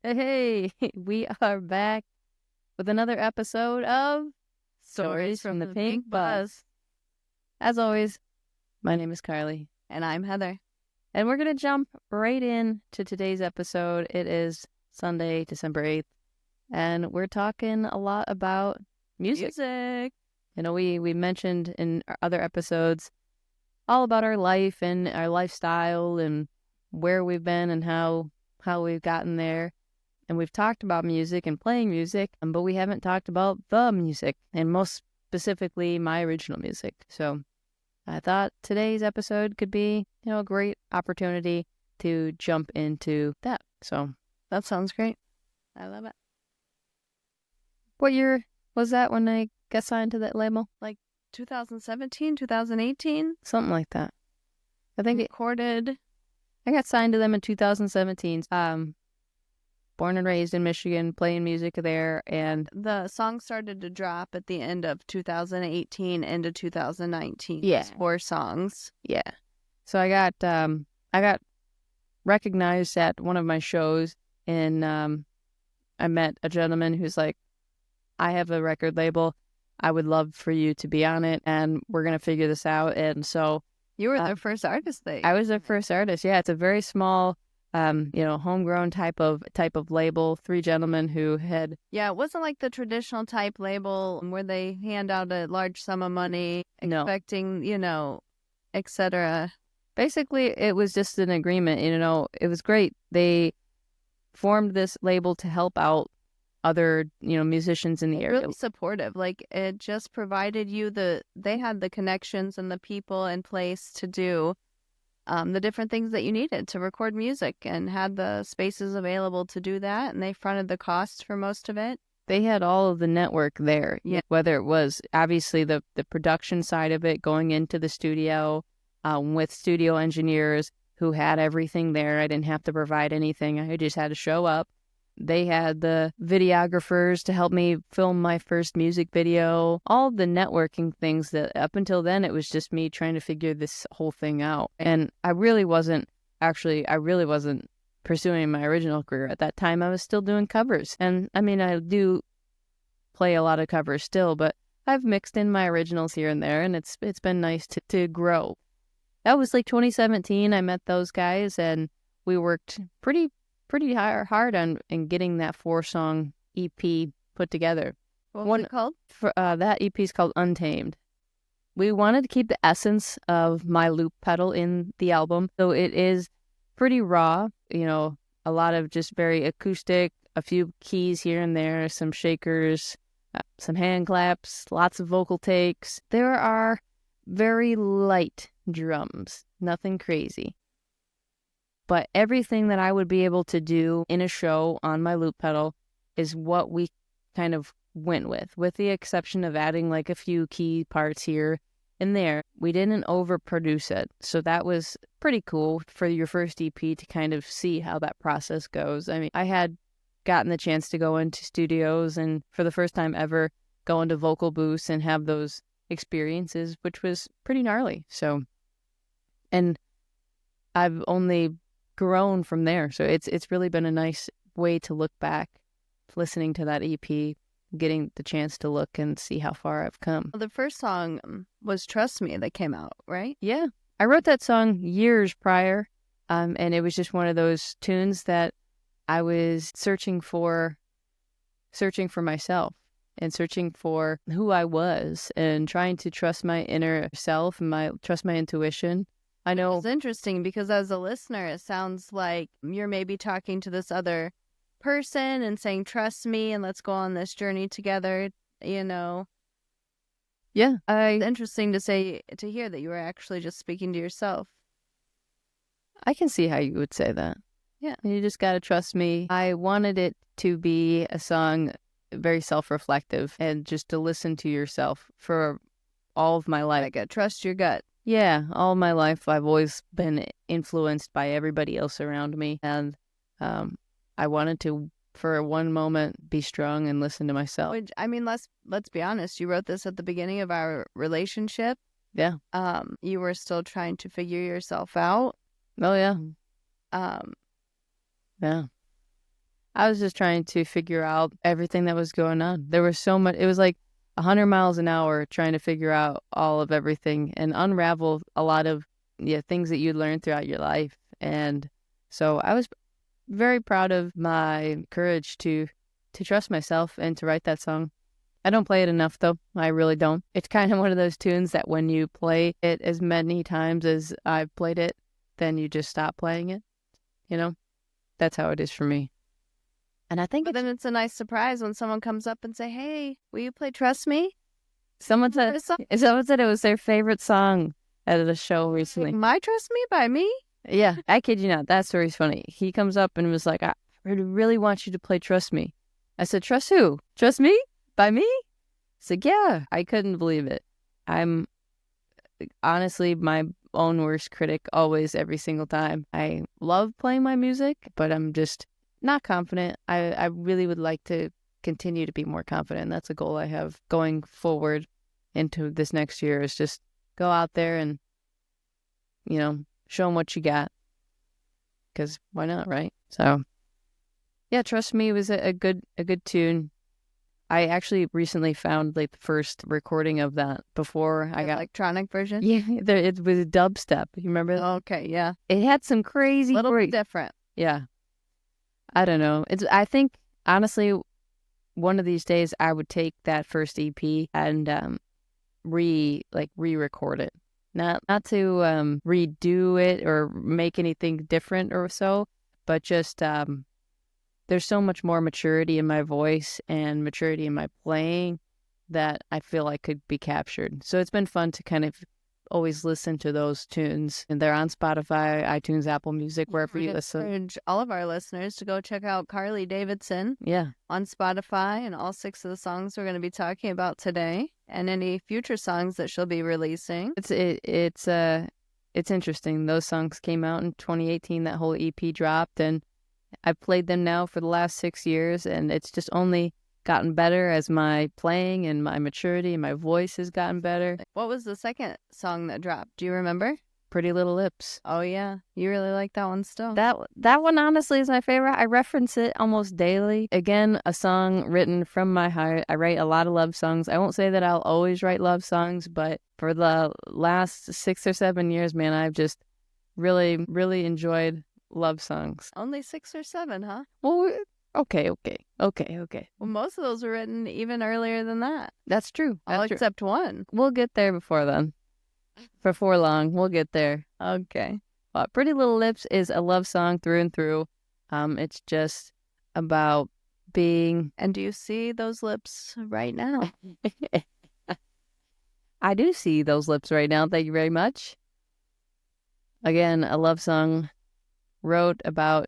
Hey, we are back with another episode of Stories from the Pink Bus. As always, my name is Karley. And I'm Heather. And we're going to jump right in to today's episode. It is Sunday, December 8th, and we're talking a lot about music. You know, we mentioned in our other episodes all about our life and our lifestyle and where we've been and how we've gotten there. And we've talked about music and playing music, but we haven't talked about the music, and most specifically, my original music. So I thought today's episode could be, a great opportunity to jump into that. So That sounds great. I love it. What year was that when I got signed to that label? Like 2017, 2018? Something like that. I think Recorded. I got signed to them in 2017. Born and raised in Michigan, playing music there, and the song started to drop at the end of 2018 into 2019. Yeah. 4 songs. Yeah. So I got recognized at one of my shows, and I met a gentleman who's like, I have a record label. I would love for you to be on it, and we're going to figure this out. And so you were their first artist. I was their first artist. Yeah, it's a very small homegrown type of label. 3 gentlemen who had... Yeah, it wasn't like the traditional type label where they hand out a large sum of money, expecting, etc. Basically, it was just an agreement. It was great. They formed this label to help out other, musicians in the area. Really supportive. Like, it just provided you they had the connections and the people in place to do the different things that you needed to record music, and had the spaces available to do that, and they fronted the costs for most of it. They had all of the network there. Yeah. Whether it was obviously the production side of it, going into the studio with studio engineers who had everything there. I didn't have to provide anything. I just had to show up. They had the videographers to help me film my first music video, all the networking things that up until then, it was just me trying to figure this whole thing out. And I really wasn't pursuing my original career. At that time, I was still doing covers. And I mean, I do play a lot of covers still, but I've mixed in my originals here and there, and it's been nice to grow. That was like 2017. I met those guys, and we worked pretty hard on getting that 4-song EP put together. What was it called? That EP is called Untamed. We wanted to keep the essence of my loop pedal in the album, so it is pretty raw. A lot of just very acoustic, a few keys here and there, some shakers, some hand claps, lots of vocal takes. There are very light drums, nothing crazy. But everything that I would be able to do in a show on my loop pedal is what we kind of went with the exception of adding like a few key parts here and there. We didn't overproduce it. So that was pretty cool for your first EP to kind of see how that process goes. I mean, I had gotten the chance to go into studios and for the first time ever go into vocal booths and have those experiences, which was pretty gnarly. So, and I've only grown from there. So it's really been a nice way to look back, listening to that EP, getting the chance to look and see how far I've come. The first song was Trust Me that came out, right? Yeah. I wrote that song years prior, and it was just one of those tunes that I was searching for myself and searching for who I was and trying to trust my inner self and trust my intuition. I know it's interesting because as a listener, it sounds like you're maybe talking to this other person and saying, trust me and let's go on this journey together, Yeah. It's interesting to hear that you were actually just speaking to yourself. I can see how you would say that. Yeah. You just got to trust me. I wanted it to be a song very self-reflective and just to listen to yourself for all of my life. Like trust your gut. Yeah, all my life I've always been influenced by everybody else around me, and I wanted to, for one moment, be strong and listen to myself. Which, I mean, let's be honest. You wrote this at the beginning of our relationship. Yeah. You were still trying to figure yourself out. Oh yeah. Um, Yeah. I was just trying to figure out everything that was going on. There was so much. It was like 100 miles an hour trying to figure out all of everything and unravel a lot of things that you learned throughout your life. And so I was very proud of my courage to trust myself and to write that song. I don't play it enough though. I really don't. It's kind of one of those tunes that when you play it as many times as I've played it, then you just stop playing it. You know, that's how it is for me. And I think But then it's a nice surprise when someone comes up and say, "Hey, will you play Trust Me?" someone said it was their favorite song at a show recently. My Trust Me by me? Yeah, I kid you not. That story's funny. He comes up and was like, I really want you to play Trust Me. I said, trust who? Trust me? By me? He's like, yeah. I couldn't believe it. I'm honestly my own worst critic always, every single time. I love playing my music, but I'm just not confident. I really would like to continue to be more confident. That's a goal I have going forward into this next year, is just go out there and, show them what you got. Because why not, right? So, yeah, Trust Me was a good tune. I actually recently found like the first recording of that before I got electronic version. Yeah, it was dubstep. You remember that? Okay, yeah. It had some crazy, little bit different. Yeah, I don't know. I think honestly, one of these days I would take that first EP and re-record it. Not to redo it or make anything different or so, but just there's so much more maturity in my voice and maturity in my playing that I feel like could be captured. So it's been fun to kind of always listen to those tunes. And they're on Spotify, iTunes, Apple Music, wherever you listen. I encourage all of our listeners to go check out Karley Davidson on Spotify and all 6 of the songs we're going to be talking about today and any future songs that she'll be releasing. It's interesting. Those songs came out in 2018. That whole EP dropped, and I've played them now for the last 6 years, and it's just only gotten better as my playing and my maturity and my voice has gotten better. What was the second song that dropped? Do you remember? Pretty Little Lips. Oh, yeah. You really like that one still? That one, honestly, is my favorite. I reference it almost daily. Again, a song written from my heart. I write a lot of love songs. I won't say that I'll always write love songs, but for the last 6 or 7 years, man, I've just really, really enjoyed love songs. Only 6 or 7, huh? Well, okay. Well, most of those were written even earlier than that. That's true. Except one. We'll get there before then. Before long, we'll get there. Okay. But Pretty Little Lips is a love song through and through. It's just about being... And do you see those lips right now? I do see those lips right now. Thank you very much. Again, a love song wrote about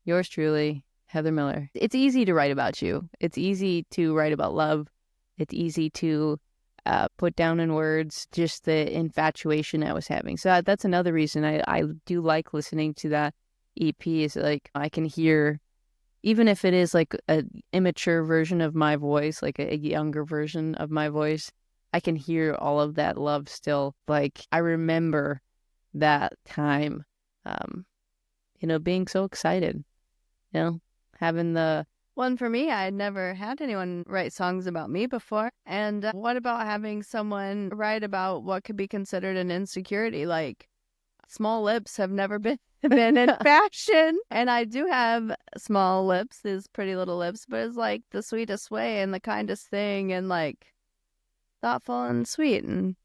yours truly, Heather Miller. It's easy to write about you. It's easy to write about love. It's easy to put down in words just the infatuation I was having. So that's another reason I do like listening to that EP, is like I can hear, even if it is like an immature version of my voice, like a younger version of my voice, I can hear all of that love still. Like I remember that time, being so excited, having the... Well, for me, I had never had anyone write songs about me before. And what about having someone write about what could be considered an insecurity? Like, small lips have never been in fashion. And I do have small lips, these pretty little lips, but it's like the sweetest way and the kindest thing and like thoughtful and sweet. And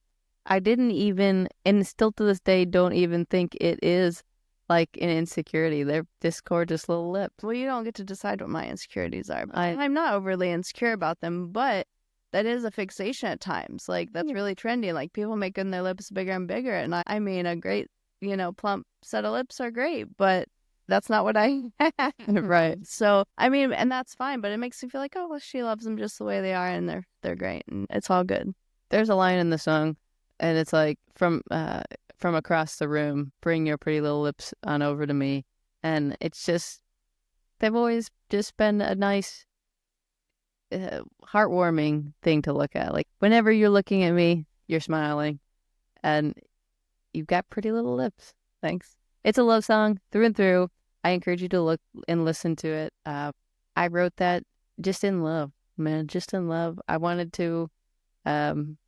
I didn't even, and still to this day, don't even think it is like an insecurity. They're just gorgeous little lips. Well, you don't get to decide what my insecurities are. But I'm not overly insecure about them, but that is a fixation at times. Like, that's really trendy. Like, people making their lips bigger and bigger. And I mean, a great, plump set of lips are great, but that's not what I have. Right. So, I mean, and that's fine, but it makes me feel like, oh, well, she loves them just the way they are, and they're great, and it's all good. There's a line in the song, and it's like, from across the room, bring your pretty little lips on over to me. And it's just, they've always just been a nice, heartwarming thing to look at. Like, whenever you're looking at me, you're smiling, and you've got pretty little lips. Thanks. It's a love song through and through. I encourage you to look and listen to it. I wrote that just in love, man, just in love. I wanted to um,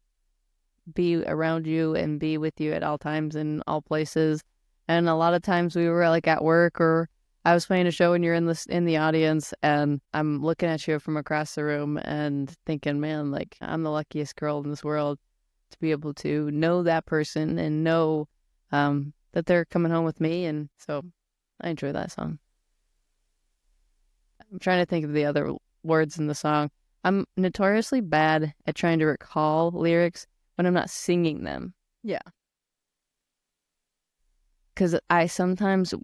be around you and be with you at all times in all places. And a lot of times we were like at work or I was playing a show and you're in the audience and I'm looking at you from across the room and thinking, man, like I'm the luckiest girl in this world to be able to know that person and know that they're coming home with me. And so I enjoy that song. I'm trying to think of the other words in the song. I'm notoriously bad at trying to recall lyrics when I'm not singing them. Yeah. Because I sometimes,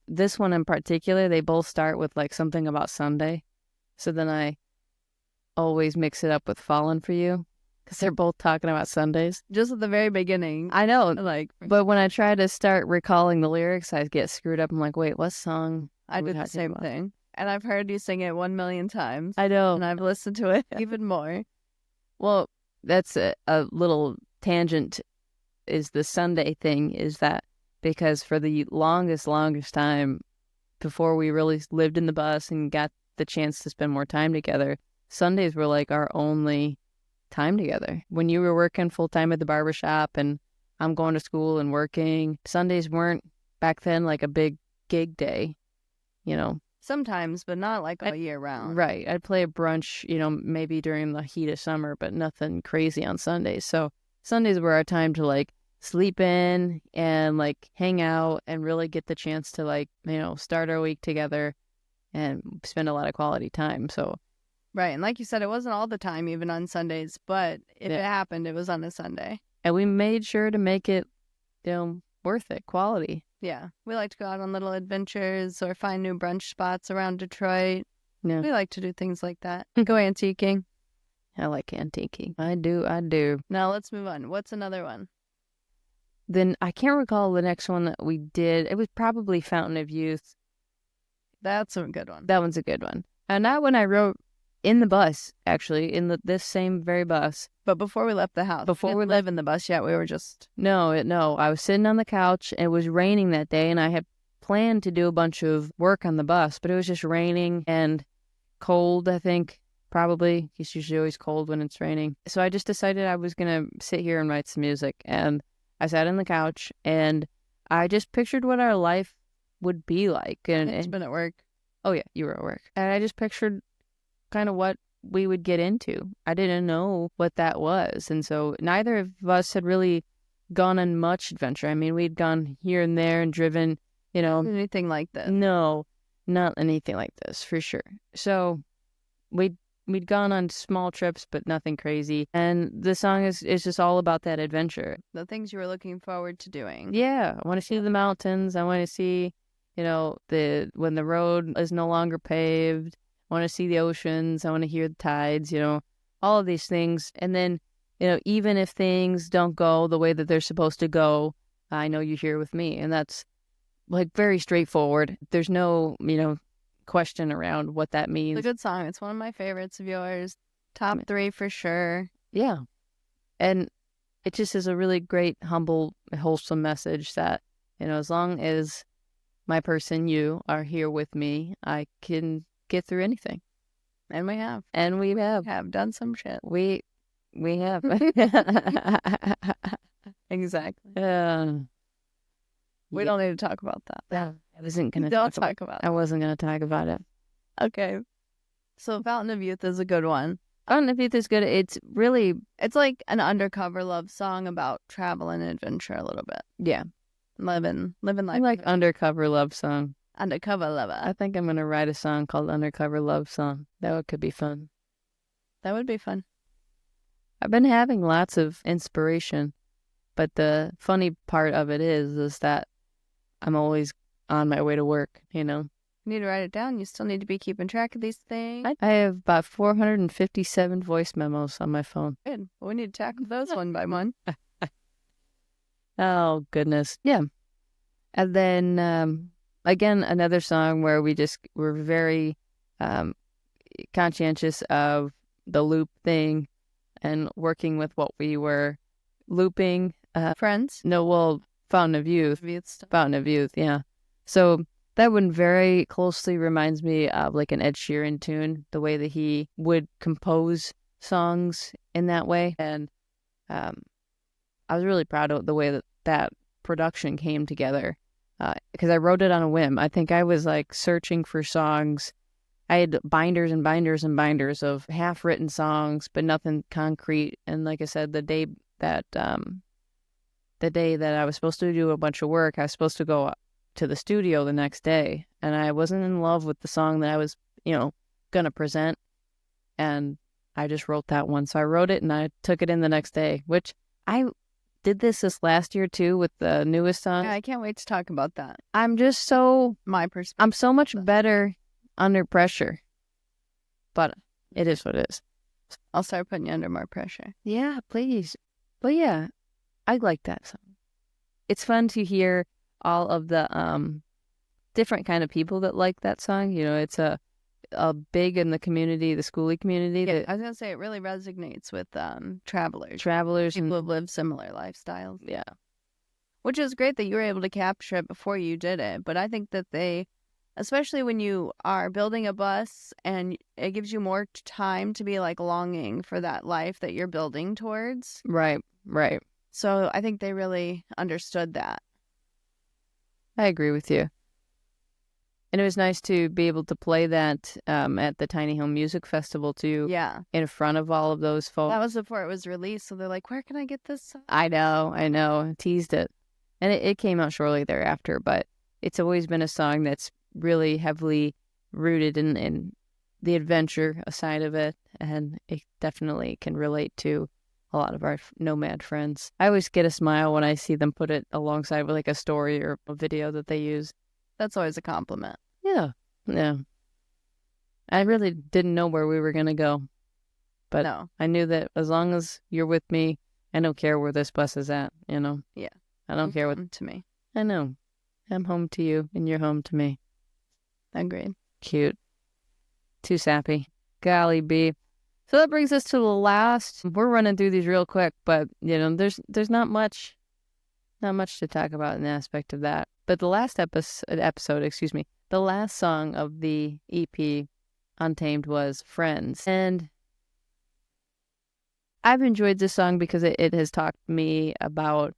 this one in particular, they both start with like something about Sunday. So then I always mix it up with Fallen for You because they're both talking about Sundays. Just at the very beginning. I know. Like, but when I try to start recalling the lyrics, I get screwed up. I'm like, wait, what song? I did the same thing. And I've heard you sing it 1,000,000 times. I know. And I've listened to it even more. Well, that's a little tangent is the Sunday thing is that because for the longest time before we really lived in the bus and got the chance to spend more time together, Sundays were like our only time together. When you were working full time at the barbershop and I'm going to school and working, Sundays weren't back then like a big gig day, you know. Sometimes, but not like all year round. Right. I'd play a brunch, you know, maybe during the heat of summer, but nothing crazy on Sundays. So Sundays were our time to like sleep in and like hang out and really get the chance to like, you know, start our week together and spend a lot of quality time. So right. And like you said, it wasn't all the time, even on Sundays, but if it happened, it was on a Sunday. And we made sure to make it, you know, worth it, quality. Yeah. We like to go out on little adventures or find new brunch spots around Detroit. Yeah. We like to do things like that. Go antiquing. I like antiquing. I do. Now let's move on. What's another one? Then I can't recall the next one that we did. It was probably Fountain of Youth. That's a good one. That one's a good one. And that one I wrote in the bus, actually, in this same very bus. But before we left the house. Before we live in the bus yet, we were just... No. I was sitting on the couch. It was raining that day, and I had planned to do a bunch of work on the bus, but it was just raining and cold, I think, probably. It's usually always cold when it's raining. So I just decided I was going to sit here and write some music. And I sat on the couch, and I just pictured what our life would be like. And it's been at work. Oh, yeah, you were at work. And I just pictured kind of what we would get into. I didn't know what that was. And so neither of us had really gone on much adventure. I mean, we'd gone here and there and driven, you know. Anything like this. No, not anything like this, for sure. So we'd gone on small trips, but nothing crazy. And the song is just all about that adventure. The things you were looking forward to doing. Yeah. I want to see the mountains. I want to see, you know, when the road is no longer paved. I want to see the oceans. I want to hear the tides, you know, all of these things. And then, you know, even if things don't go the way that they're supposed to go, I know you're here with me. And that's like very straightforward. There's no, you know, question around what that means. It's a good song. It's one of my favorites of yours. Top 3 for sure. Yeah. And it just is a really great, humble, wholesome message that, you know, as long as my person, you, are here with me, I can get through anything. And we have. And we have done some shit. We have. Exactly. We don't need to talk about that. I wasn't going to talk about it. I wasn't going to talk about it. Okay. So Fountain of Youth is a good one. Fountain of Youth is good. It's like an undercover love song about travel and adventure a little bit. Yeah. Living life. I like undercover love song. Undercover lover. I think I'm going to write a song called Undercover Love Song. That could be fun. That would be fun. I've been having lots of inspiration, but the funny part of it is that I'm always on my way to work, you know. You need to write it down. You still need to be keeping track of these things. I have about 457 voice memos on my phone. Good. Well, we need to tackle those one by one. Oh, goodness. Yeah. And then, again, another song where we're very conscientious of the loop thing and working with what we were looping. Friends? No, well, Fountain of Youth. Fountain of Youth, yeah. So That one very closely reminds me of like an Ed Sheeran tune, the way that he would compose songs in that way. And um, I was really proud of the way that that production came together because I wrote it on a whim. I think I was like searching for songs. I had binders and binders and binders of half-written songs, but nothing concrete. And like I said, the day that I was supposed to do a bunch of work, I was supposed to go to the studio the next day, and I wasn't in love with the song that I was, gonna present, and I just wrote that one. So I wrote it and I took it in the next day, which I did this last year too with the newest song. Yeah, I can't wait to talk about that. I'm just so My perspective. I'm so much better under pressure, but it is what it is. I'll start putting you under more pressure. Yeah, please. But yeah, I like that song. It's fun to hear all of the different kind of people that like that song. It's a big in the community, the schoolie community. Yeah, I was gonna say it really resonates with travelers, people who live similar lifestyles. Yeah, which is great that you were able to capture it before you did it. But I think that especially when you are building a bus and it gives you more time to be like longing for that life that you're building towards. Right. So I think they really understood that. I agree with you. And it was nice to be able to play that at the Tiny Home Music Festival too. Yeah. In front of all of those folks. That was before it was released. So they're like, where can I get this song? I know. Teased it. And it came out shortly thereafter. But it's always been a song that's really heavily rooted in the adventure side of it. And it definitely can relate to a lot of our nomad friends. I always get a smile when I see them put it alongside with like a story or a video that they use. That's always a compliment. Yeah. I really didn't know where we were going to go. But no. I knew that as long as you're with me, I don't care where this bus is at, Yeah. I don't care what to me. I know. I'm home to you and you're home to me. Agreed. Cute. Too sappy. Golly bee. So that brings us to the last. We're running through these real quick, but there's not much to talk about in the aspect of that. But the last episode, the last song of the EP Untamed was Friends. And I've enjoyed this song because it has talked to me about,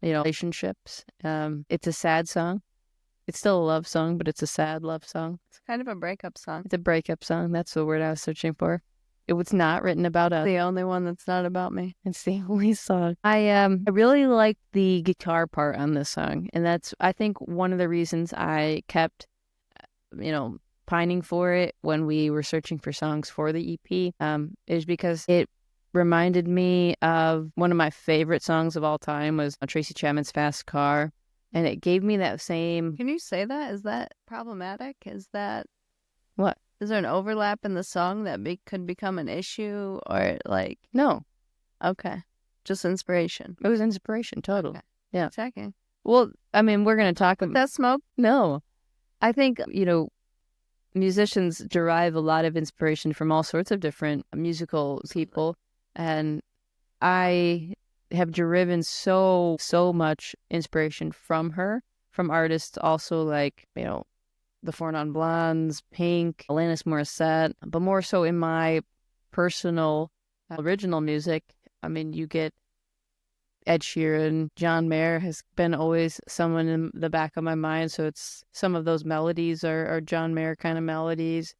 relationships. It's a sad song. It's still a love song, but it's a sad love song. It's kind of a breakup song. It's a breakup song. That's the word I was searching for. It was not written about us. The only one that's not about me. It's the only song. I really like the guitar part on this song, and that's I think one of the reasons I kept, pining for it when we were searching for songs for the EP. Is because it reminded me of one of my favorite songs of all time was Tracy Chapman's "Fast Car," and it gave me that same. Can you say that? Is that problematic? Is that what? Is there an overlap in the song that could become an issue or like... No. Okay. Just inspiration. It was inspiration, total. Okay. Yeah. Checking. Well, I mean, we're going to talk about... that smoke? No. I think, musicians derive a lot of inspiration from all sorts of different musical people. And I have deriven so much inspiration from her, from artists also like, the Four Non Blondes, Pink, Alanis Morissette, but more so in my personal original music. I mean, you get Ed Sheeran, John Mayer has been always someone in the back of my mind. So it's some of those melodies are John Mayer kind of melodies.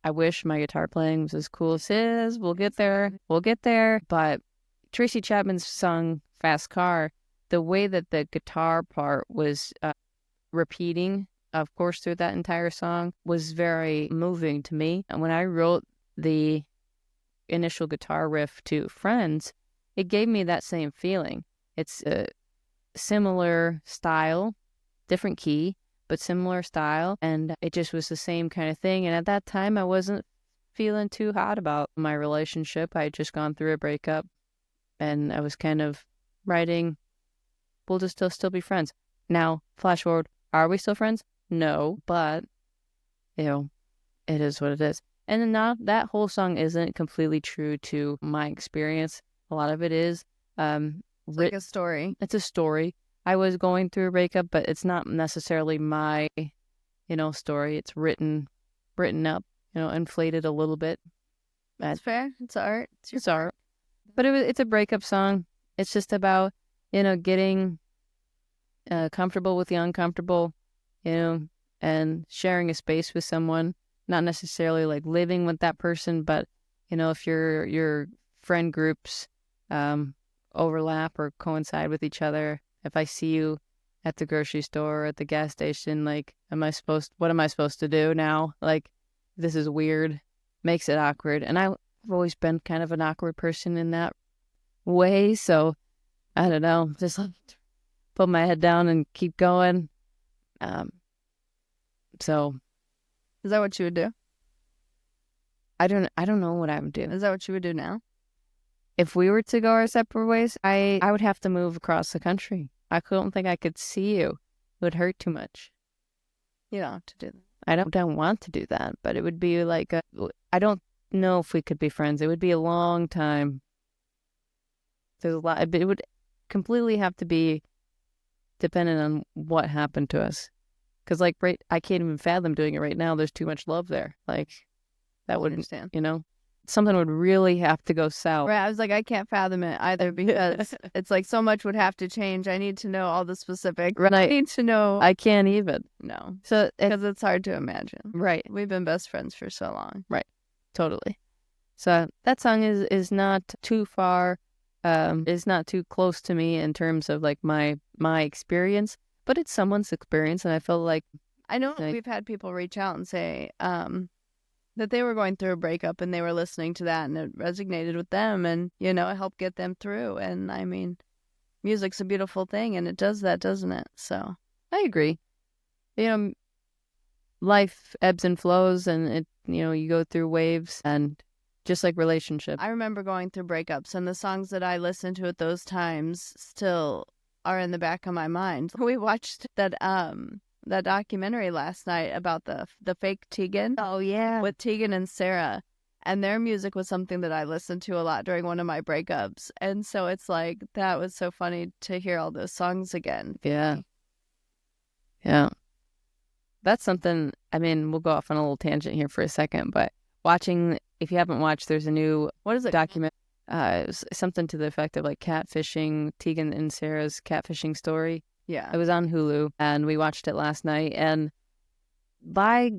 I wish my guitar playing was as cool as his. We'll get there. But Tracy Chapman's song "Fast Car," the way that the guitar part was repeating, of course, through that entire song was very moving to me. And when I wrote the initial guitar riff to Friends, it gave me that same feeling. It's a similar style, different key, but similar style. And it just was the same kind of thing. And at that time, I wasn't feeling too hot about my relationship. I had just gone through a breakup and I was kind of writing, we'll just still be friends. Now, flash forward, are we still friends? No, but, it is what it is. And then now that whole song isn't completely true to my experience. A lot of it is. It's like a story. It's a story. I was going through a breakup, but it's not necessarily my story. It's written up, inflated a little bit. That's fair. It's art. It's art. But it's a breakup song. It's just about, getting comfortable with the uncomfortable, and sharing a space with someone, not necessarily like living with that person, but, if your friend groups overlap or coincide with each other. If I see you at the grocery store or at the gas station, like, what am I supposed to do now? Like, this is weird, makes it awkward. And I've always been kind of an awkward person in that way. So I don't know, just like put my head down and keep going. So is that what you would do? I don't know what I would do. Is that what you would do now? If we were to go our separate ways, I would have to move across the country. I don't think I could see you. It would hurt too much. You don't have to do that. I don't want to do that, but it would be like I don't know if we could be friends. It would be a long time. There's a lot, but it would completely have to be dependent on what happened to us. Because I can't even fathom doing it right now. There's too much love there. Like, that wouldn't, something would really have to go south. Right. I was like, I can't fathom it either because it's like so much would have to change. I need to know all the specifics. Right. I need to know. I can't even. No. So because it's hard to imagine. Right. We've been best friends for so long. Right. Totally. So that song is not too far, is not too close to me in terms of like my experience, but it's someone's experience, and I feel like I know we've had people reach out and say that they were going through a breakup and they were listening to that and it resonated with them and, it helped get them through. And I mean, music's a beautiful thing and it does that, doesn't it? So I agree. Life ebbs and flows and it, you go through waves and just like relationships. I remember going through breakups and the songs that I listened to at those times still are in the back of my mind. We watched that documentary last night about the fake Tegan. Oh, yeah. With Tegan and Sarah. And their music was something that I listened to a lot during one of my breakups. And so it's like, that was so funny to hear all those songs again. Yeah. Yeah. That's something, I mean, we'll go off on a little tangent here for a second, but if you haven't watched, there's a new, what is it? Document. It was something to the effect of like catfishing, Tegan and Sarah's catfishing story. Yeah. It was on Hulu, and we watched it last night, and by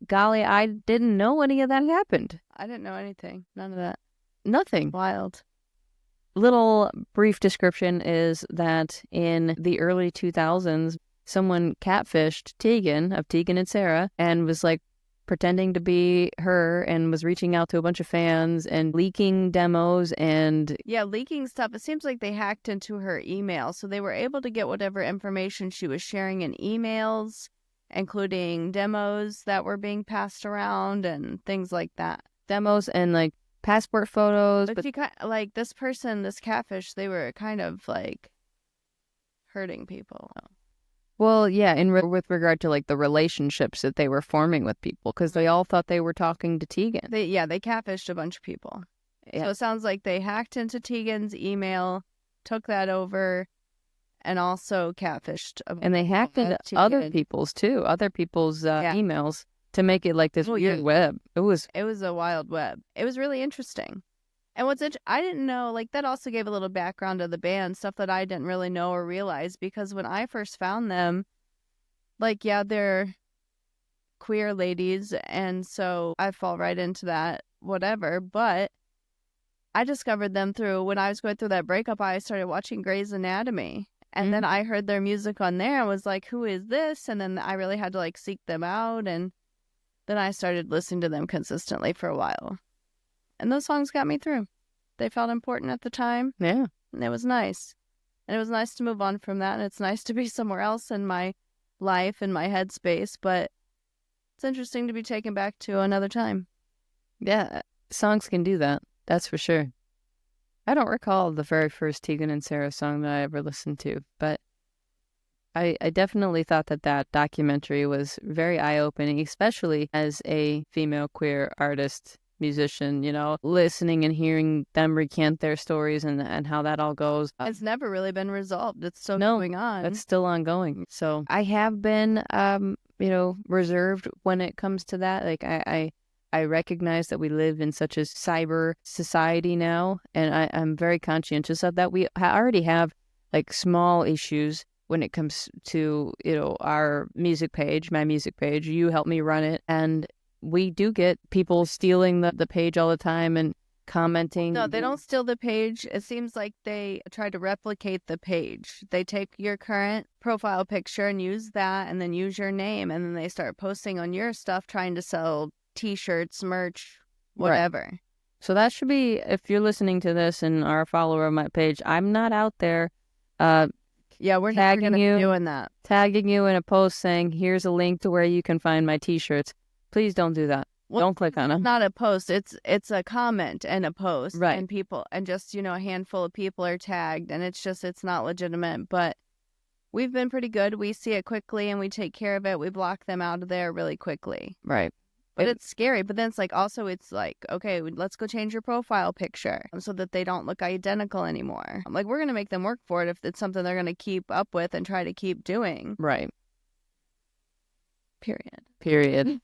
golly, I didn't know any of that happened. I didn't know anything. None of that. Nothing. Wild. Little brief description is that in the early 2000s, someone catfished Tegan of Tegan and Sarah and was like pretending to be her and was reaching out to a bunch of fans and leaking demos and... Yeah, leaking stuff. It seems like they hacked into her email. So they were able to get whatever information she was sharing in emails, including demos that were being passed around and things like that. Demos and like passport photos. But you like this person, this catfish, they were kind of like hurting people. Well, yeah, with regard to like the relationships that they were forming with people, because they all thought they were talking to Tegan. They catfished a bunch of people. Yeah. So it sounds like they hacked into Tegan's email, took that over, and also catfished. And they hacked into other people's emails to make it like this weird web. It was a wild web. It was really interesting. And I didn't know, like, that also gave a little background of the band, stuff that I didn't really know or realize, because when I first found them, like, yeah, they're queer ladies, and so I fall right into that, whatever, but I discovered them when I was going through that breakup, I started watching Grey's Anatomy, and then I heard their music on there and was like, who is this? And then I really had to, like, seek them out, and then I started listening to them consistently for a while. And those songs got me through. They felt important at the time. Yeah. And it was nice. And it was nice to move on from that. And it's nice to be somewhere else in my life and my headspace. But it's interesting to be taken back to another time. Yeah. Songs can do that. That's for sure. I don't recall the very first Tegan and Sarah song that I ever listened to. But I definitely thought that documentary was very eye-opening, especially as a female queer artist, musician, listening and hearing them recant their stories and how that all goes. It's never really been resolved. It's still going on. It's still ongoing. So I have been reserved when it comes to that. Like I recognize that we live in such a cyber society now, and I'm very conscientious of that. We already have like small issues when it comes to, our music page, my music page. You help me run it, and we do get people stealing the page all the time and commenting. No, they don't steal the page. It seems like they try to replicate the page. They take your current profile picture and use that, and then use your name, and then they start posting on your stuff trying to sell t-shirts, merch, whatever. Right. So that should be, if you're listening to this and are a follower of my page, I'm not out there yeah, we're never going to be doing that. Tagging you in a post saying, here's a link to where you can find my t-shirts. Please don't do that. Well, don't click on them. It's not a post. It's a comment and a post. Right. And people, and just, a handful of people are tagged, and it's not legitimate. But we've been pretty good. We see it quickly and we take care of it. We block them out of there really quickly. Right. But it's scary. But then it's like, okay, let's go change your profile picture so that they don't look identical anymore. Like, we're going to make them work for it if it's something they're going to keep up with and try to keep doing. Right. Period.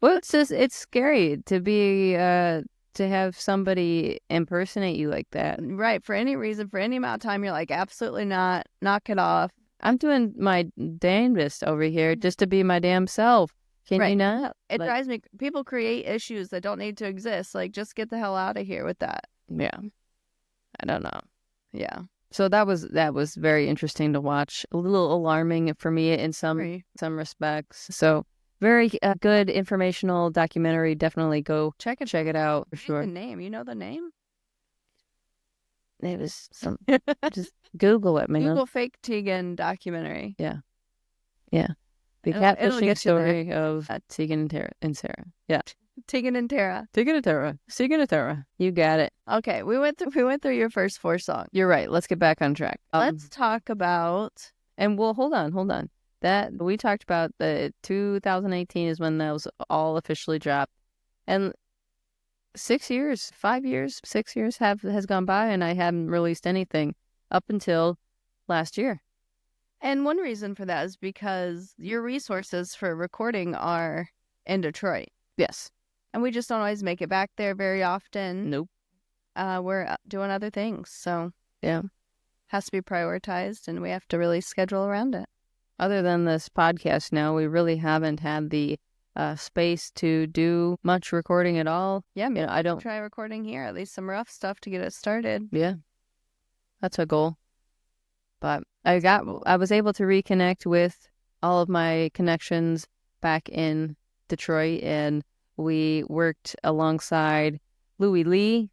Well, it's scary to be, to have somebody impersonate you like that. Right. For any reason, for any amount of time, you're like, absolutely not. Knock it off. I'm doing my damnedest over here just to be my damn self. Can you not? It drives me. People create issues that don't need to exist. Like, just get the hell out of here with that. Yeah. I don't know. Yeah. So that was very interesting to watch. A little alarming for me in some respects. So very good informational documentary. Definitely go check it out for sure. The name, you know the name? It was some. Just Google it, man. Google fake Tegan documentary. Yeah. The catfishing story of Tegan and Sarah. Yeah. Tegan and Tara. Tegan and Tara. You got it. Okay, we went through your first 4 songs. You're right. Let's get back on track. Let's talk about. And well, hold on. That we talked about the 2018 is when that was all officially dropped, and 6 years has gone by, and I haven't released anything up until last year. And one reason for that is because your resources for recording are in Detroit. Yes. And we just don't always make it back there very often. Nope. We're doing other things. So, yeah. Has to be prioritized, and we have to really schedule around it. Other than this podcast now, we really haven't had the space to do much recording at all. Yeah. I don't try recording here, at least some rough stuff to get it started. Yeah. That's a goal. But I was able to reconnect with all of my connections back in Detroit, and we worked alongside Louie Lee,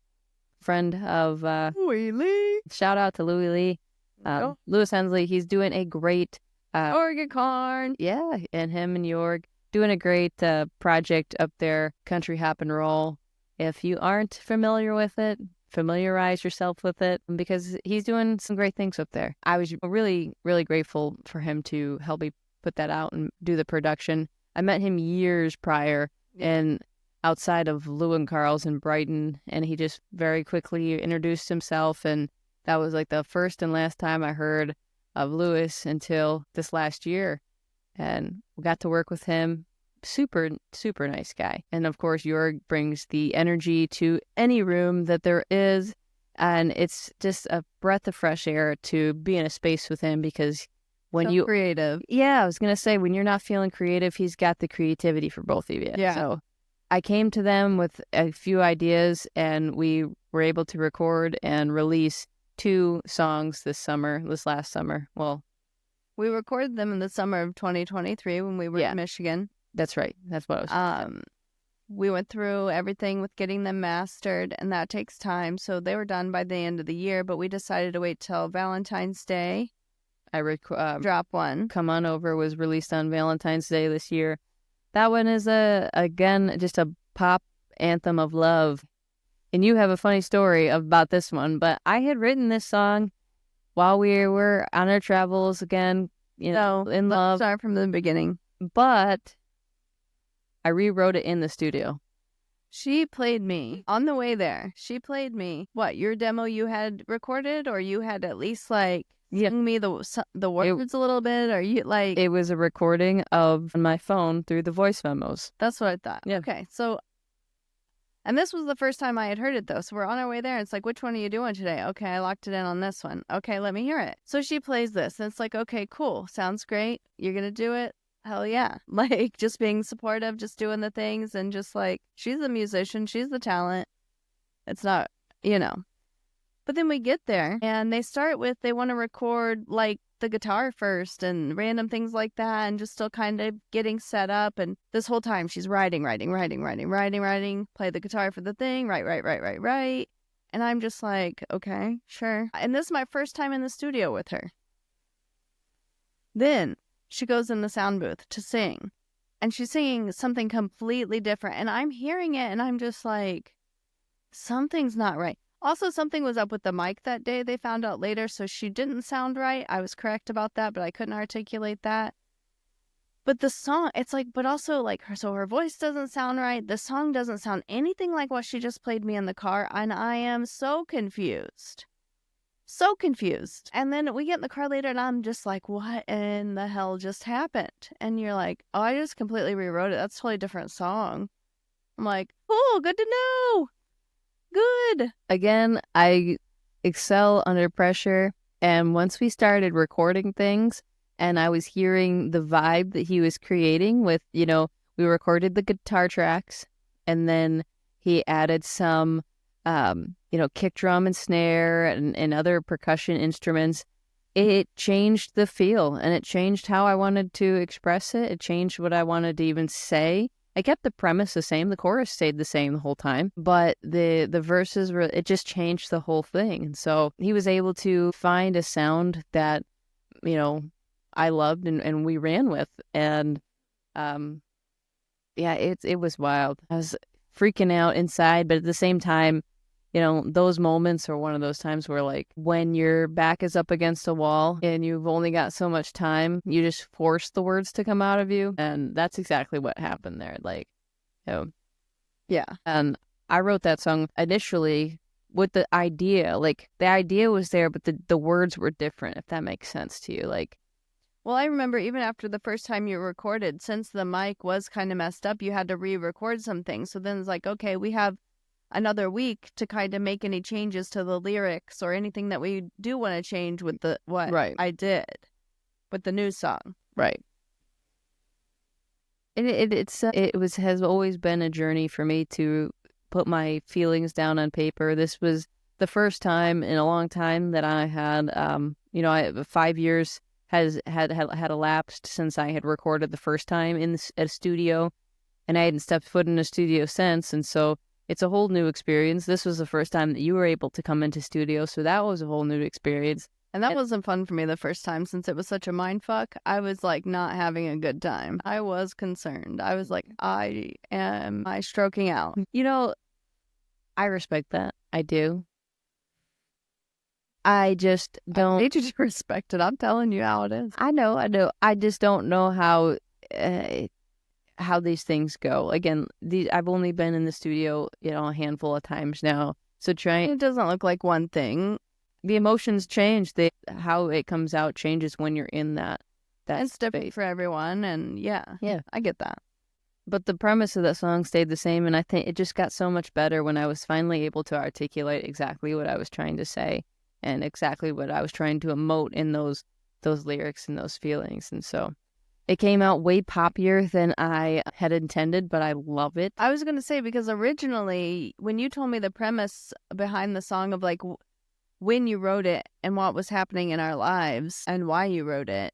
friend of Louie Lee. Shout out to Louie Lee. Lewis Hensley, he's doing a great Oregon Corn. Yeah, and him and Jorg doing a great project up there, Country Hop and Roll. If you aren't familiar with it, familiarize yourself with it, because he's doing some great things up there. I was really, really grateful for him to help me put that out and do the production. I met him years prior and outside of Lou and Carl's in Brighton, and he just very quickly introduced himself, and that was like the first and last time I heard of Lewis until this last year, and we got to work with him. Super, super nice guy. And of course, Jorg brings the energy to any room that there is. And it's just a breath of fresh air to be in a space with him, because when you creative. Yeah, I was going to say, when you're not feeling creative, he's got the creativity for both of you. Yeah. So I came to them with a few ideas, and we were able to record and release 2 songs this last summer. Well, we recorded them in the summer of 2023 when we were in Michigan. That's right. That's what I was we went through everything with getting them mastered, and that takes time. So they were done by the end of the year, but we decided to wait till Valentine's Day. Drop one. Come On Over was released on Valentine's Day this year. That one is again just a pop anthem of love. And you have a funny story about this one, but I had written this song while we were on our travels again, in love. Let's start from the beginning. But I rewrote it in the studio. She played me on the way there. She played me. What, your demo you had recorded, or you had at least sing me the words a little bit? Or you like? It was a recording of my phone through the voice memos. That's what I thought. Yeah. Okay, so. And this was the first time I had heard it, though. So we're on our way there. And it's like, which one are you doing today? Okay, I locked it in on this one. Okay, let me hear it. So she plays this. And it's like, okay, cool. Sounds great. You're going to do it? Hell yeah. Like, just being supportive, just doing the things. And just like, she's a musician. She's the talent. It's not, you know. But then we get there and they start with, they want to record like the guitar first and random things like that and just still kind of getting set up. And this whole time she's writing, play the guitar for the thing, write. And I'm just like, okay, sure. And this is my first time in the studio with her. Then she goes in the sound booth to sing and she's singing something completely different. And I'm hearing it and I'm just like, something's not right. Also, something was up with the mic that day, they found out later, so she didn't sound right. I was correct about that, but I couldn't articulate that. But the song, it's like, but also like her voice doesn't sound right. The song doesn't sound anything like what she just played me in the car, and I am so confused. So confused. And then we get in the car later, and I'm just like, what in the hell just happened? And you're like, oh, I just completely rewrote it. That's a totally different song. I'm like, cool, good to know. Good. Again, I excel under pressure. And once we started recording things and I was hearing the vibe that he was creating with, we recorded the guitar tracks and then he added some, kick drum and snare and other percussion instruments. It changed the feel and it changed how I wanted to express it. It changed what I wanted to even say. I kept the premise the same. The chorus stayed the same the whole time, but the verses it just changed the whole thing. And so he was able to find a sound that, I loved and we ran with. And, it was wild. I was freaking out inside, but at the same time, those moments are one of those times where like when your back is up against a wall and you've only got so much time, you just force the words to come out of you. And that's exactly what happened there. Like, yeah. And I wrote that song initially with the idea, like the idea was there, but the words were different, if that makes sense to you. Like, well, I remember even after the first time you recorded, since the mic was kind of messed up, you had to re-record some things. So then it's like, okay, we have another week to kind of make any changes to the lyrics or anything that we do want to change with what right. I did with the new song. Right. It has always been a journey for me to put my feelings down on paper. This was the first time in a long time that I had, 5 years had elapsed since I had recorded the first time at a studio, and I hadn't stepped foot in a studio since, and so it's a whole new experience. This was the first time that you were able to come into studio, so that was a whole new experience. And that wasn't fun for me the first time since it was such a mind fuck. I was like not having a good time. I was concerned. I was like, am I stroking out? I respect that. I do. I just don't. I need you to respect it. I'm telling you how it is. I know. I just don't know how these things go. Again, I've only been in the studio, a handful of times now. So it doesn't look like one thing. The emotions change. How it comes out changes when you're in that it's different for everyone, and yeah, I get that. But the premise of that song stayed the same, and I think it just got so much better when I was finally able to articulate exactly what I was trying to say and exactly what I was trying to emote in those lyrics and those feelings. And so it came out way poppier than I had intended, but I love it. I was going to say, because originally, when you told me the premise behind the song of like when you wrote it and what was happening in our lives and why you wrote it,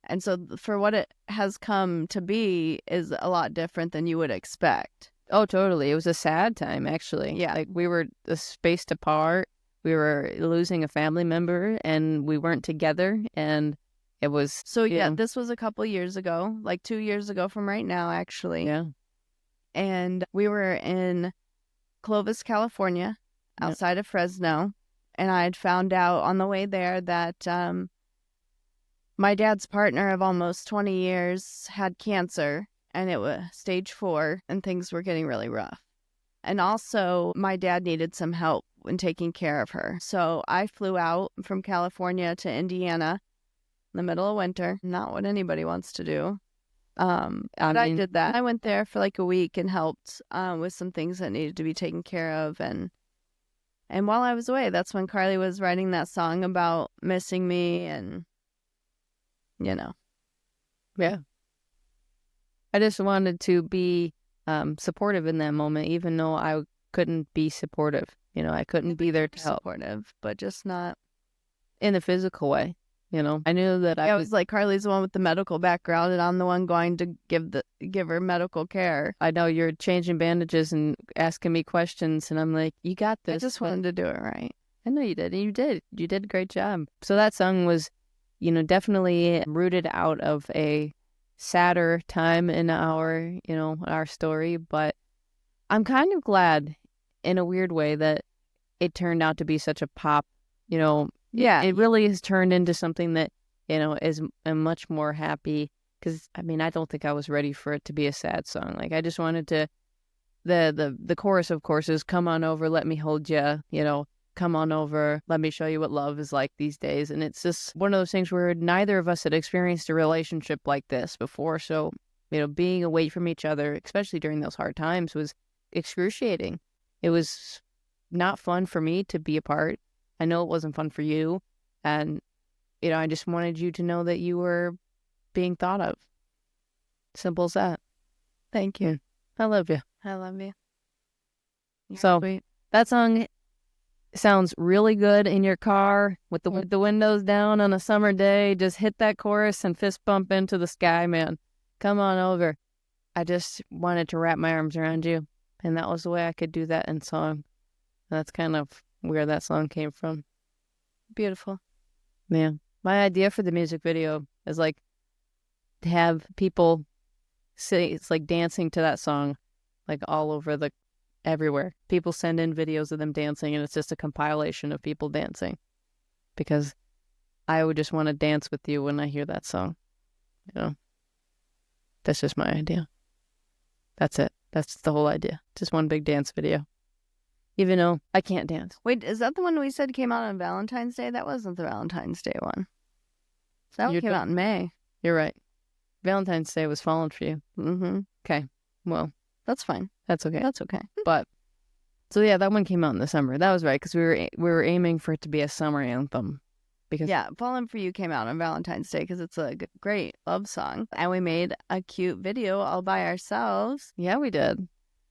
and so for what it has come to be is a lot different than you would expect. Oh, totally. It was a sad time, actually. Yeah. Like we were spaced apart. We were losing a family member and we weren't together. And it was... So, yeah, this was a couple years ago, like 2 years ago from right now, actually. Yeah. And we were in Clovis, California, outside of Fresno. And I had found out on the way there that my dad's partner of almost 20 years had cancer, and it was stage 4, and things were getting really rough. And also, my dad needed some help in taking care of her. So I flew out from California to Indiana in the middle of winter. Not what anybody wants to do. But I did that. I went there for like a week and helped with some things that needed to be taken care of. And while I was away, that's when Karley was writing that song about missing me and, Yeah. I just wanted to be supportive in that moment, even though I couldn't be supportive. I couldn't be there to help. Supportive, but just not in a physical way. I knew that I was like, Karley's the one with the medical background, and I'm the one going to give her medical care. I know you're changing bandages and asking me questions, and I'm like, you got this. I just wanted to do it right. I know you did, and you did. You did a great job. So that song was, definitely rooted out of a sadder time in our story, but I'm kind of glad in a weird way that it turned out to be such a pop, Yeah, it really has turned into something that, is a much more happy, because, I don't think I was ready for it to be a sad song. Like, I just wanted to, the chorus, of course, is come on over, let me hold you, come on over, let me show you what love is like these days. And it's just one of those things where neither of us had experienced a relationship like this before. So, being away from each other, especially during those hard times, was excruciating. It was not fun for me to be apart. I know it wasn't fun for you. And, I just wanted you to know that you were being thought of. Simple as that. Thank you. I love you. I love you. So Sweet. That song sounds really good in your car with the windows down on a summer day. Just hit that chorus and fist bump into the sky, man. Come on over. I just wanted to wrap my arms around you. And that was the way I could do that in song. That's kind of where that song came from. Beautiful. Yeah. My idea for the music video is like to have people say it's like dancing to that song, like all over everywhere. People send in videos of them dancing, and it's just a compilation of people dancing, because I would just want to dance with you when I hear that song. That's just my idea. That's it. That's the whole idea. Just one big dance video. Even though I can't dance. Wait, is that the one we said came out on Valentine's Day? That wasn't the Valentine's Day one. That one came out in May. You're right. Valentine's Day was falling for you. Mm-hmm. Okay. Well, that's fine. That's okay. That's okay. But so yeah, that one came out in the summer. That was right, because we were aiming for it to be a summer anthem. Because Falling for You came out on Valentine's Day because it's a great love song, and we made a cute video all by ourselves. Yeah, we did.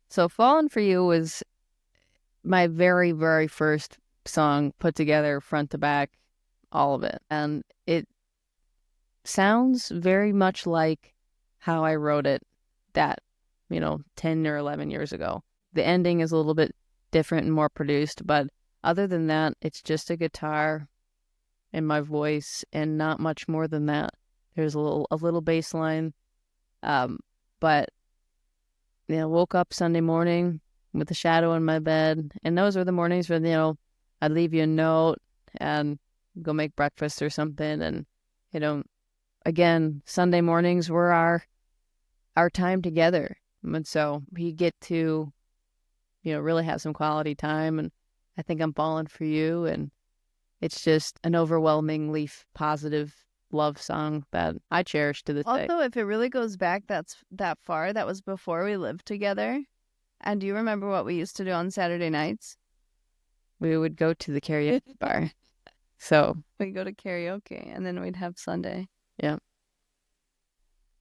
So Falling for You was my very, very first song put together, front to back, all of it. And it sounds very much like how I wrote it 10 or 11 years ago. The ending is a little bit different and more produced, but other than that, it's just a guitar and my voice and not much more than that. There's a little bass line. But woke up Sunday morning with a shadow in my bed, and those were the mornings when I'd leave you a note and go make breakfast or something. And again, Sunday mornings were our time together, and so we get to really have some quality time. And I think I'm falling for you, and it's just an overwhelmingly positive love song that I cherish to this day. Also, if it really goes back that far, that was before we lived together. And do you remember what we used to do on Saturday nights? We would go to the karaoke bar. So we'd go to karaoke, and then we'd have Sunday. Yeah.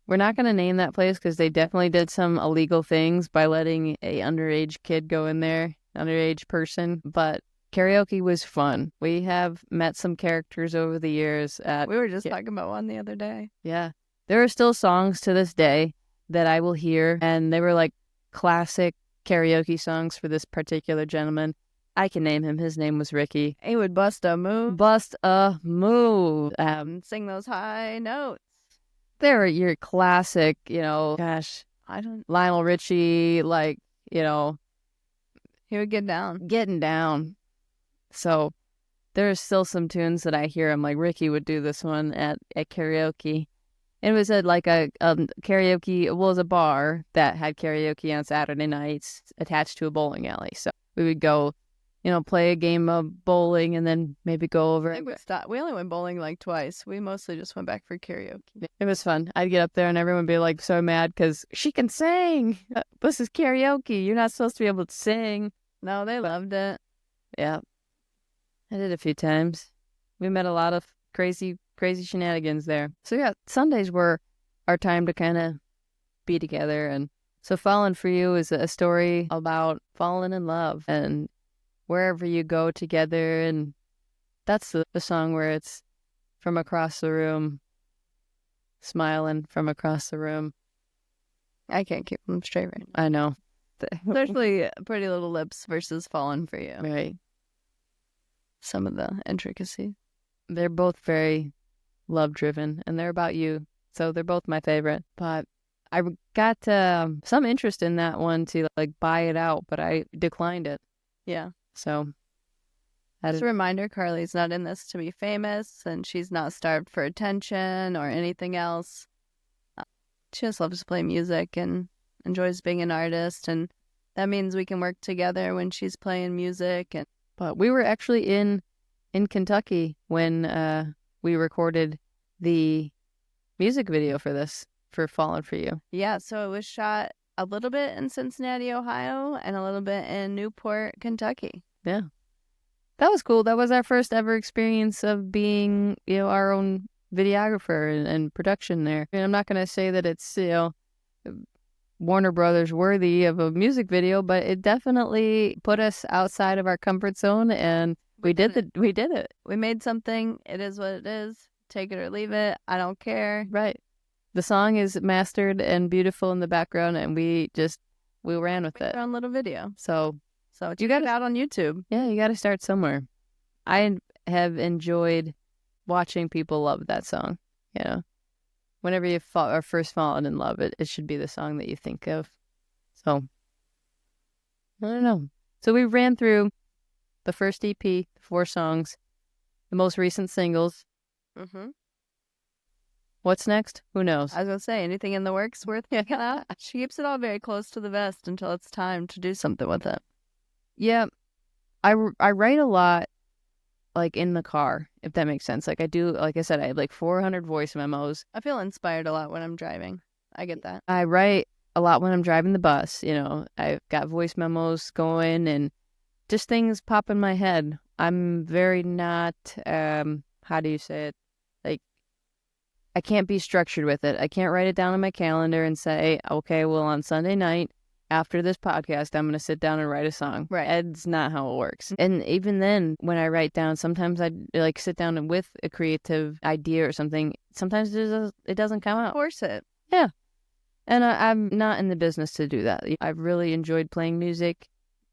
We're not going to name that place because they definitely did some illegal things by letting a underage kid go in there, underage person. But karaoke was fun. We have met some characters over the years. We were just talking about one the other day. Yeah. There are still songs to this day that I will hear, and they were like classic karaoke songs for this particular gentleman. I can name him. His name was Ricky. He would bust a move. Sing those high notes. They're your classic, Lionel Richie, he would get down. Getting down. So there's still some tunes that I hear. I'm like, Ricky would do this one at karaoke. It was at like a karaoke, it was a bar that had karaoke on Saturday nights attached to a bowling alley. So we would go, play a game of bowling and then maybe go over. I think we only went bowling like twice. We mostly just went back for karaoke. It was fun. I'd get up there and everyone would be like so mad because she can sing. This is karaoke. You're not supposed to be able to sing. No, they loved it. Yeah. I did a few times. We met a lot of crazy shenanigans there. So yeah, Sundays were our time to kind of be together. And so Fallen for You is a story about falling in love and wherever you go together. And that's the song where it's from across the room, smiling from across the room. I can't keep them straight right now. I know. Especially Pretty Little Lips versus Fallen for You. Right. Some of the intricacies. They're both very love-driven, and they're about you. So they're both my favorite. But I got some interest in that one to buy it out, but I declined it. Yeah. So just a reminder, Karley's not in this to be famous, and she's not starved for attention or anything else. She just loves to play music and enjoys being an artist, and that means we can work together when she's playing music. But we were actually in Kentucky when we recorded the music video for this, for Fallen for You. Yeah, so it was shot a little bit in Cincinnati, Ohio, and a little bit in Newport, Kentucky. Yeah. That was cool. That was our first ever experience of being, our own videographer and production there. And I'm not going to say that it's, Warner Brothers worthy of a music video, but it definitely put us outside of our comfort zone, and we did it. We made something. It is what it is. Take it or leave it. I don't care. Right. The song is mastered and beautiful in the background, and we ran with it. Our own little video. So you got it out on YouTube. Yeah, you got to start somewhere. I have enjoyed watching people love that song. Whenever you are first fallen in love, it should be the song that you think of. So, I don't know. So we ran through the first EP, 4 songs, the most recent singles. Mm-hmm. What's next? Who knows? I was going to say, anything in the works worth checking out? She keeps it all very close to the vest until it's time to do something with it. Yeah. I write a lot, in the car, if that makes sense. I do, like I said, I have 400 voice memos. I feel inspired a lot when I'm driving. I get that. I write a lot when I'm driving the bus. I've got voice memos going and just things pop in my head. I'm very not, how do you say it? I can't be structured with it. I can't write it down on my calendar and say, okay, well, on Sunday night, after this podcast, I'm going to sit down and write a song. Right. It's not how it works. And even then, when I write down, sometimes I sit down and with a creative idea or something. Sometimes it doesn't come out. Force it. Yeah. And I'm not in the business to do that. I've really enjoyed playing music.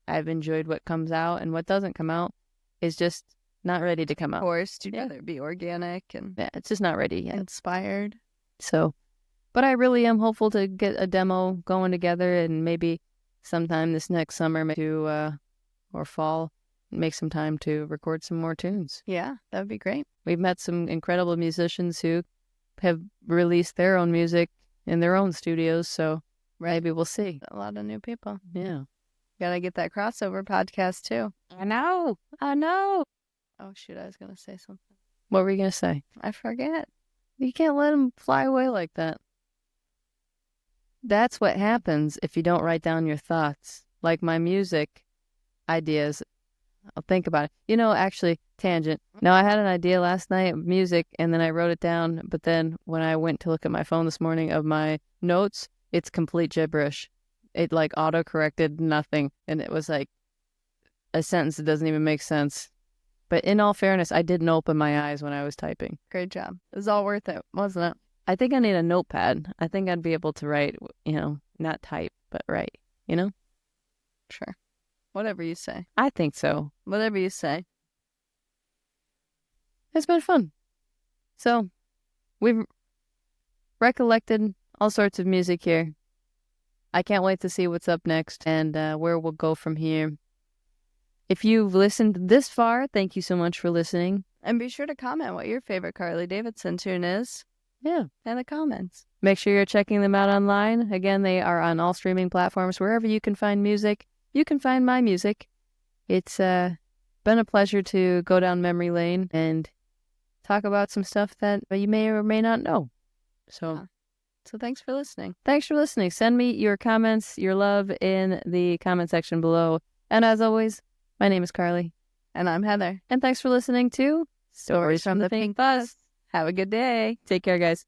I've enjoyed what comes out, and what doesn't come out is just not ready to come out. Forced. You'd rather be organic and it's just not ready yet. Inspired. So. But I really am hopeful to get a demo going together, and maybe sometime this next summer or fall, make some time to record some more tunes. Yeah, that would be great. We've met some incredible musicians who have released their own music in their own studios, so maybe we'll see. A lot of new people. Yeah. Gotta get that crossover podcast too. I know. Oh, shoot, I was going to say something. What were you going to say? I forget. You can't let them fly away like that. That's what happens if you don't write down your thoughts. Like my music ideas, I'll think about it. Actually, tangent. Now, I had an idea last night of music, and then I wrote it down. But then when I went to look at my phone this morning of my notes, it's complete gibberish. It auto-corrected nothing. And it was a sentence that doesn't even make sense. But in all fairness, I didn't open my eyes when I was typing. Great job. It was all worth it, wasn't it? I think I need a notepad. I think I'd be able to write, not type, but write, Sure. Whatever you say. I think so. Whatever you say. It's been fun. So, we've recollected all sorts of music here. I can't wait to see what's up next and where we'll go from here. If you've listened this far, thank you so much for listening. And be sure to comment what your favorite Karley Davidson tune is. Yeah. In the comments. Make sure you're checking them out online. Again, they are on all streaming platforms. Wherever you can find music, you can find my music. It's been a pleasure to go down memory lane and talk about some stuff that you may or may not know. So thanks for listening. Thanks for listening. Send me your comments, your love in the comment section below. And as always, my name is Karley. And I'm Heather. And thanks for listening to Stories from the Pink Bus. Have a good day. Take care, guys.